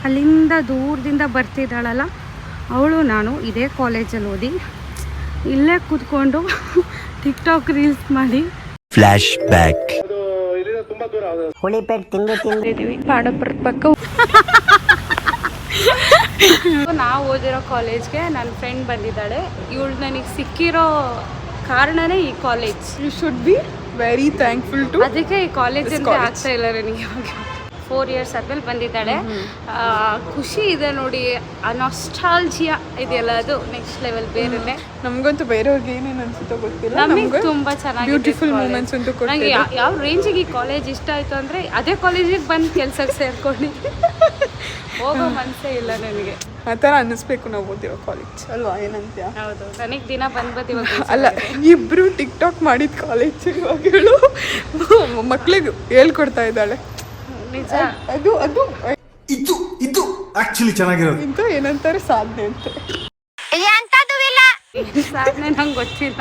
ಅಲ್ಲಿಂದ ದೂರದಿಂದ ಬರ್ತಿದ್ದಾಳಲ್ಲ ಅವಳು ನಾನು ಇದೇ ಕಾಲೇಜಲ್ಲಿ ಓದಿ ಇಲ್ಲೇ ಕೂತ್ಕೊಂಡು ಟಿಕ್ಟಾಕ್ ರೀಲ್ಸ್ ಮಾಡಿ ಫ್ಲಾಶ್ ಬ್ಯಾಕ್ ಹುಳಿಪೆಟ್ಟು ತಿಂದಿದ್ದೀವಿ ಪಾಡಪುರದ ಪಕ್ಕ. ನಾವು ಓದಿರೋ ಕಾಲೇಜ್ಗೆ ನನ್ನ ಫ್ರೆಂಡ್ ಬಂದಿದ್ದಾಳೆ. ಇವಳು ನನಗೆ ಸಿಕ್ಕಿರೋ ಕಾರಣನೇ ಈ college. You should be very thankful to. ಅದಕ್ಕೆ ಈ ಕಾಲೇಜ್ ಅಂತ ಆಗ್ತಾ ಇಲ್ಲ ನನಗೆ. ಇವಾಗ 4 years ಆದ್ಮೇಲೆ ಬಂದಿದ್ದಾಳೆ. ಖುಷಿ ಇದೆ ನೋಡಿ, ಆ ನಾಸ್ಟಾಲ್ಜಿಯಾ ಇದೆಯಲ್ಲ ಅದು ನೆಕ್ಸ್ಟ್ ಲೆವೆಲ್ ಬೇರೆನೆ. ನಮಗಂತೂ ಬೇರೆಯವ್ರಿಗೆ ಏನೇನು ಅನ್ಸುತ್ತೋ ಗೊತ್ತಿಲ್ಲ, ನಮಗೆ ತುಂಬಾ ಚೆನ್ನಾಗಿ ಬ್ಯೂಟಿಫುಲ್ ಮೂಮೆಂಟ್ಸ್ ಅಂತೂ ನನಗೆ ಯಾವ ರೇಂಜಿಗೆ ಈ ಕಾಲೇಜ್ ಇಷ್ಟ ಆಯ್ತು ಅಂದ್ರೆ ಅದೇ ಕಾಲೇಜಿಗೆ ಬಂದು ಕೆಲ್ಸಕ್ಕೆ ಸೇರ್ಕೊಂಡು ಹೋಗೋ ಮನಸ್ಸೇ ಇಲ್ಲ ನನಗೆ. ಆ ಥರ ಅನ್ನಿಸ್ಬೇಕು ನಾವು ಓದಿರೋ ಕಾಲೇಜ್ ಅಲ್ವಾ, ಏನಂತ್ಯ? ಹೌದು, ನನಗೆ ದಿನ ಬಂದು ಇವಾಗ ಅಲ್ಲ, ಇಬ್ರು ಟಿಕ್ಟಾಕ್ ಮಾಡಿದ ಕಾಲೇಜ್ ಇವಾಗ ಹೇಳು ಮಕ್ಳಿಗೆ ಹೇಳ್ಕೊಡ್ತಾ ಇದ್ದಾಳೆ. ನಿಜ, ಅದು ಅದು ಇದು ಆಕ್ಚುಲಿ ಚೆನ್ನಾಗಿರೋದು. ಇಂತ ಏನಂತಾರೆ ಸಾಧನೆ ಅಂತ. ಸಾಧನೆ ನಂಗೆ ಗೊತ್ತಿಲ್ಲ.